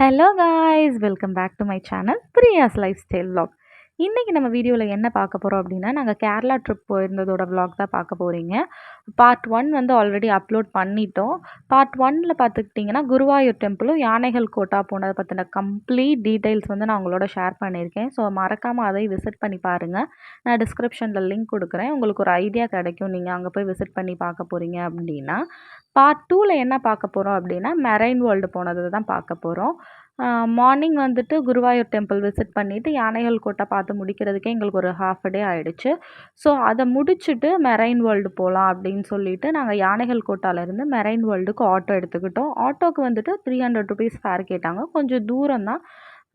Hello guys, welcome back to my channel Priya's life style vlog. இன்றைக்கி நம்ம வீடியோவில் என்ன பார்க்க போகிறோம் அப்படின்னா, நாங்கள் கேரளா ட்ரிப் போயிருந்ததோட vlog தான் பார்க்க போகிறீங்க. பார்ட் 1 வந்து ஆல்ரெடி அப்லோட் பண்ணிட்டோம். பார்ட் 1ல் பார்த்துக்கிட்டிங்கன்னா குருவாயூர் டெம்பிளும் யானைகள் கோட்டா போனதை பற்றின கம்ப்ளீட் டீட்டெயில்ஸ் வந்து நான் உங்களோட ஷேர் பண்ணியிருக்கேன். ஸோ மறக்காமல் அதை விசிட் பண்ணி பாருங்கள். நான் டிஸ்கிரிப்ஷனில் லிங்க் கொடுக்குறேன். உங்களுக்கு ஒரு ஐடியா கிடைக்கும் நீங்கள் அங்கே போய் விசிட் பண்ணி பார்க்க போகிறீங்க அப்படின்னா. பார்ட் 2ல் என்ன பார்க்க போகிறோம் அப்படின்னா, மெரைன் வேர்ல்டு போனது தான் பார்க்க போகிறோம். மார்னிங் வந்துட்டு குருவாயூர் டெம்பிள் விசிட் பண்ணிவிட்டு யானைகள் கோட்டை பார்த்து முடிக்கிறதுக்கே எங்களுக்கு ஒரு ஹாஃப் டே ஆகிடுச்சு. ஸோ அதை முடிச்சுட்டு மெரைன் வேர்ல்டு போகலாம் அப்படின்னு சொல்லிட்டு நாங்கள் யானைகள் கோட்டாலேருந்து மெரைன் வேர்ல்டுக்கு ஆட்டோ எடுத்துக்கிட்டோம். ஆட்டோக்கு வந்துட்டு 300 ருபீஸ் ஃபேர் கேட்டாங்க. கொஞ்சம் தூரம் தான்.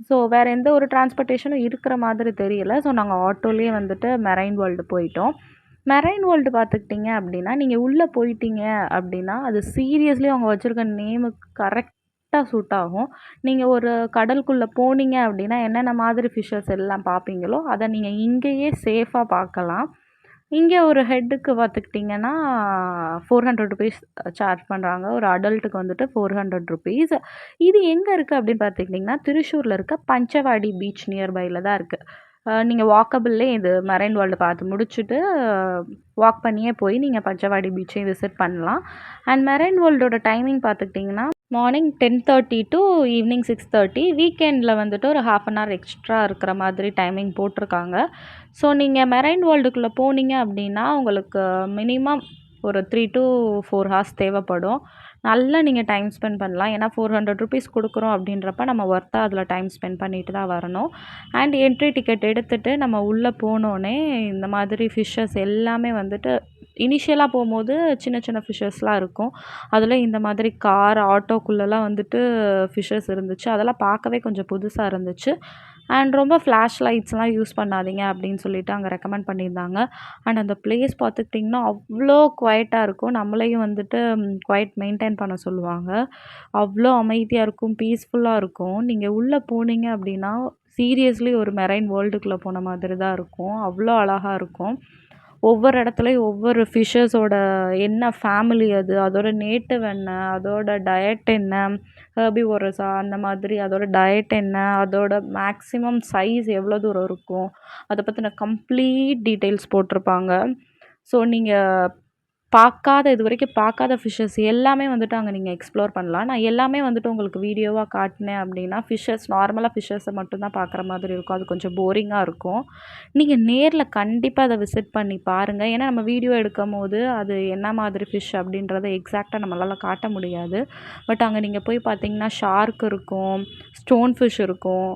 ஸோ வேறு எந்த ஒரு டிரான்ஸ்போர்ட்டேஷனும் இருக்கிற மாதிரி தெரியல. ஸோ நாங்கள் ஆட்டோலேயே வந்துட்டு மெரைன் வேர்ல்டு போயிட்டோம். மெரைன் வேர்ல்டு பார்த்துக்கிட்டிங்க அப்படின்னா, நீங்கள் உள்ளே போயிட்டீங்க அப்படின்னா அது சீரியஸ்லி அவங்க வச்சுருக்க நேமுக்கு கரெக்டாக சூட் ஆகும். நீங்கள் ஒரு கடலுக்குள்ளே போனீங்க அப்படின்னா என்னென்ன மாதிரி ஃபிஷ்ஷஸ் எல்லாம் பார்ப்பீங்களோ அதை நீங்கள் இங்கேயே சேஃபாக பார்க்கலாம். இங்கே ஒரு ஹெட்டுக்கு பார்த்துக்கிட்டிங்கன்னா 400 ருபீஸ் சார்ஜ் பண்ணுறாங்க. ஒரு அடல்ட்டுக்கு வந்துட்டு 400 ருபீஸ். இது எங்கே இருக்குது அப்படின்னு பார்த்துக்கிட்டிங்கன்னா, திருச்சூரில் இருக்க பஞ்சவாடி பீச் நியர்பையில் தான் இருக்குது. நீங்கள் வாக்கபிள்லே இது மெரைன் வேர்ல்டு பார்த்து முடிச்சுட்டு வாக் பண்ணியே போய் நீங்கள் பஞ்சவாடி பீச்சையும் விசிட் பண்ணலாம். அண்ட் மெரைன் வேர்ல்டோட டைமிங் பார்த்துக்கிட்டிங்கன்னா மார்னிங் 10:30 டு ஈவினிங் 6:30. வீக்கெண்டில் வந்துட்டு ஒரு ½ அன் ஹவர் எக்ஸ்ட்ரா இருக்கிற மாதிரி டைமிங் போட்டிருக்காங்க. ஸோ நீங்கள் மெரைன் வேர்ல்டுக்குள்ளே போனீங்க அப்படின்னா உங்களுக்கு மினிமம் ஒரு 3 to 4 ஹார்ஸ் தேவைப்படும். நல்லா நீங்கள் டைம் ஸ்பெண்ட் பண்ணலாம். ஏன்னா 400 ருபீஸ் கொடுக்குறோம் அப்படின்றப்ப நம்ம ஒர்த்தாக அதில் டைம் ஸ்பெண்ட் பண்ணிட்டு தான் வரணும். அண்ட் என்ட்ரி டிக்கெட் எடுத்துகிட்டு நம்ம உள்ளே போனோடனே இந்த மாதிரி ஃபிஷ்ஷஸ் எல்லாமே வந்துட்டு இனிஷியலாக போகும்போது சின்ன சின்ன ஃபிஷ்ஷஸ்லாம் இருக்கும். அதில் இந்த மாதிரி கார் ஆட்டோக்குள்ளெல்லாம் வந்துட்டு ஃபிஷ்ஷஸ் இருந்துச்சு. அதெல்லாம் பார்க்கவே கொஞ்சம் புதுசாக இருந்துச்சு. அண்ட் ரொம்ப ஃப்ளாஷ் லைட்ஸ்லாம் யூஸ் பண்ணாதீங்க அப்படின்னு சொல்லிட்டு அங்கே ரெக்கமெண்ட் பண்ணியிருந்தாங்க. அண்ட் அந்த பிளேஸ் பார்த்துக்கிட்டிங்கன்னா அவ்வளோ குவைட்டாக இருக்கும். நம்மளையும் வந்துட்டு குவைட் மெயின்டைன் பண்ண சொல்லுவாங்க. அவ்வளோ அமைதியாக இருக்கும், பீஸ்ஃபுல்லாக இருக்கும். நீங்கள் உள்ளே போனீங்க அப்படின்னா சீரியஸ்லி ஒரு மெரைன் வேர்ல்டுக்குள்ளே போன மாதிரி தான் இருக்கும். அவ்வளோ அழகாக இருக்கும். ஒவ்வொரு இடத்துலையும் ஒவ்வொரு ஃபிஷ்ஷஸோட என்ன ஃபேமிலி அது, அதோட நேட்டிவ் என்ன, அதோட டயட் என்ன, ஹெர்பிவோரஸா அந்த மாதிரி அதோட டயட் என்ன, அதோட மேக்ஸிமம் சைஸ் எவ்வளோ தூரம் இருக்கும், அதை பற்றின கம்ப்ளீட் டீட்டெயில்ஸ் போட்டிருப்பாங்க. ஸோ நீங்கள் இது வரைக்கும் பார்க்காத ஃபிஷ்ஷஸ் எல்லாமே வந்துட்டு அங்கே நீங்கள் எக்ஸ்ப்ளோர் பண்ணலாம். நான் எல்லாமே வந்துட்டு உங்களுக்கு வீடியோவாக காட்டினேன் அப்படின்னா நார்மலாக ஃபிஷ்ஷஸை மட்டும்தான் பார்க்குற மாதிரி இருக்கும். அது கொஞ்சம் போரிங்காக இருக்கும். நீங்கள் நேரில் கண்டிப்பாக அதை விசிட் பண்ணி பாருங்கள். ஏன்னா நம்ம வீடியோ எடுக்கும்போது அது என்ன மாதிரி ஃபிஷ் அப்படின்றத எக்ஸாக்டாக நம்மளால் காட்ட முடியாது. பட் அங்கே நீங்கள் போய் பார்த்தீங்கன்னா ஷார்க் இருக்கும், ஸ்டோன் ஃபிஷ் இருக்கும்.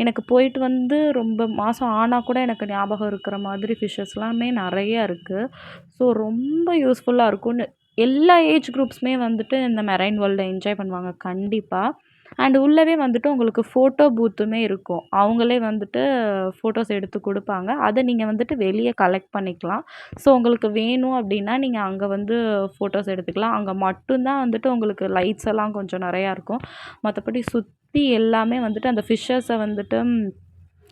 எனக்கு போயிட்டு வந்து ரொம்ப மாதம் ஆனால் கூட எனக்கு ஞாபகம் இருக்கிற மாதிரி ஃபிஷ்ஷஸ்லாமே நிறைய இருக்குது. ஸோ ரொம்ப யூஸ்ஃபுல்லாக இருக்கும்னு எல்லா ஏஜ் குரூப்ஸுமே வந்துட்டு இந்த மெரைன் வேர்ல்டை என்ஜாய் பண்ணுவாங்க கண்டிப்பாக. அண்ட் உள்ளவே வந்துட்டு உங்களுக்கு ஃபோட்டோ பூத்துமே இருக்கும். அவங்களே வந்துட்டு ஃபோட்டோஸ் எடுத்து கொடுப்பாங்க. அதை நீங்கள் வந்துட்டு வெளியே கலெக்ட் பண்ணிக்கலாம். ஸோ உங்களுக்கு வேணும் அப்படின்னா நீங்கள் அங்கே வந்து ஃபோட்டோஸ் எடுத்துக்கலாம். அங்கே மட்டும்தான் வந்துட்டு உங்களுக்கு லைட்ஸ் எல்லாம் கொஞ்சம் நிறையா இருக்கும். மற்றபடி சுற்றி எல்லாமே வந்துட்டு அந்த ஃபிஷ்ஷஸை வந்துட்டு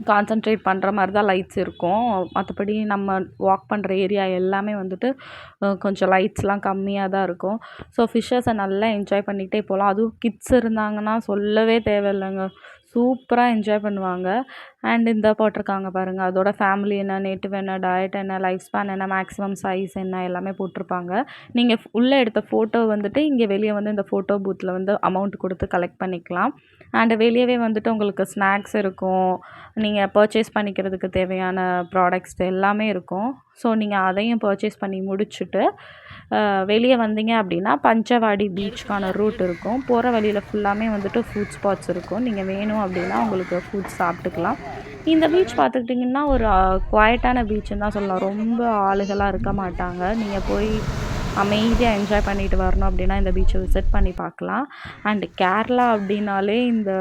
கான்சன்ட்ரேட் பண்ணுற மாதிரி தான் லைட்ஸ் இருக்கும். மற்றபடி நம்ம வாக் பண்ணுற ஏரியா எல்லாமே வந்துட்டு கொஞ்சம் லைட்ஸ்லாம் கம்மியாக தான் இருக்கும். ஸோ ஃபிஷ்ஷஸை நல்லா என்ஜாய் பண்ணிகிட்டே போகலாம். அதுவும் கிட்ஸ் இருந்தாங்கன்னா சொல்லவே தேவையில்லைங்க. சூப்பராக என்ஜாய் பண்ணுவாங்க. அண்ட் இந்த போட்டிருக்காங்க பாருங்கள், அதோட ஃபேமிலி என்ன, நேட்டிவ் என்ன, டயட் என்ன, லைஃப் ஸ்பேன் என்ன, மேக்ஸிமம் சைஸ் என்ன எல்லாமே போட்டிருப்பாங்க. நீங்கள் உள்ளே எடுத்த ஃபோட்டோ வந்துட்டு இங்கே வெளியே வந்து இந்த ஃபோட்டோ பூத்தில் வந்து அமௌண்ட் கொடுத்து கலெக்ட் பண்ணிக்கலாம். அண்டு வெளியவே வந்துட்டு உங்களுக்கு ஸ்நாக்ஸ் இருக்கும். நீங்கள் பர்ச்சேஸ் பண்ணிக்கிறதுக்கு தேவையான ப்ராடக்ட்ஸ் எல்லாமே இருக்கும். ஸோ நீங்கள் அதையும் பர்ச்சேஸ் பண்ணி முடிச்சுட்டு வெளியே வந்தீங்க அப்படின்னா பஞ்சவாடி பீச்சுக்கான ரூட் இருக்கும். போகிற வழியில் ஃபுல்லாமே வந்துட்டு ஃபுட் ஸ்பாட்ஸ் இருக்கும். நீங்கள் வேணும் அப்படின்னா உங்களுக்கு ஃபுட் சாப்பிட்டுக்கலாம். இந்த பீச் பார்த்துக்கிட்டிங்கன்னா ஒரு குவைட்டான பீச்சுன்னு தான் சொல்லலாம். ரொம்ப ஆளுகளாக இருக்க மாட்டாங்க. நீங்கள் போய் அமைதியாக என்ஜாய் பண்ணிட்டு வரணும் அப்படின்னா இந்த பீச்சை விசிட் பண்ணி பார்க்கலாம். அண்டு கேரளா அப்படின்னாலே இந்த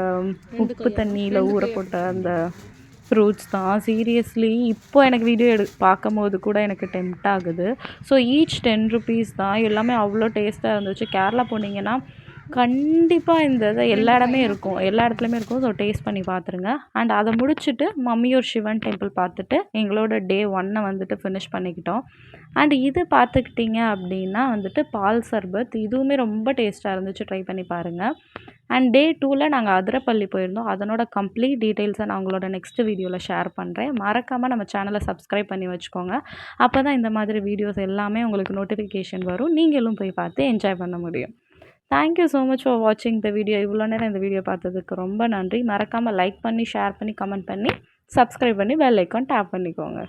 உப்பு தண்ணியில் ஊற போட்ட அந்த ஃப்ரூட்ஸ் தான். சீரியஸ்லி இப்போ எனக்கு வீடியோ பார்க்கும்போது கூட எனக்கு டெம்ப்ட் ஆகுது. ஸோ ஈச் 10 ருபீஸ் தான். எல்லாமே அவ்வளோ டேஸ்ட்டாக இருந்துச்சு. கேரளா போனீங்கன்னா கண்டிப்பாக இந்த இதை எல்லா இடத்துலையுமே இருக்கும். ஸோ டேஸ்ட் பண்ணி பார்த்துருங்க. அண்ட் அதை முடிச்சுட்டு மம்மியூர் சிவன் டெம்பிள் பார்த்துட்டு எங்களோட டே 1 வந்துட்டு ஃபினிஷ் பண்ணிக்கிட்டோம். அண்ட் இது பார்த்துக்கிட்டிங்க அப்படின்னா வந்துட்டு பால் சர்பத். இதுவுமே ரொம்ப டேஸ்ட்டாக இருந்துச்சு. ட்ரை பண்ணி பாருங்கள். அண்ட் டே 2ல நாங்கள் அதிரப்பள்ளி போயிருந்தோம். அதனோட கம்ப்ளீட் டீட்டெயில்ஸை நான் உங்களோட நெக்ஸ்ட் வீடியோவில் ஷேர் பண்ணுறேன். மறக்காமல் நம்ம சேனலை சப்ஸ்கிரைப் பண்ணி வச்சுக்கோங்க. அப்போ தான் இந்த மாதிரி வீடியோஸ் எல்லாமே உங்களுக்கு நோட்டிஃபிகேஷன் வரும். நீங்களும் போய் பார்த்து என்ஜாய் பண்ண முடியும். Thank you so much for வாட்சிங் த வீடியோ. இவ்வளோ நேரம் இந்த வீடியோ பார்த்ததுக்கு ரொம்ப நன்றி. மறக்காமல் லைக் பண்ணி, ஷேர் பண்ணி, கமெண்ட் பண்ணி, சப்ஸ்கிரைப் பண்ணி பெல் ஐக்கான் டேப் பண்ணிக்கோங்க.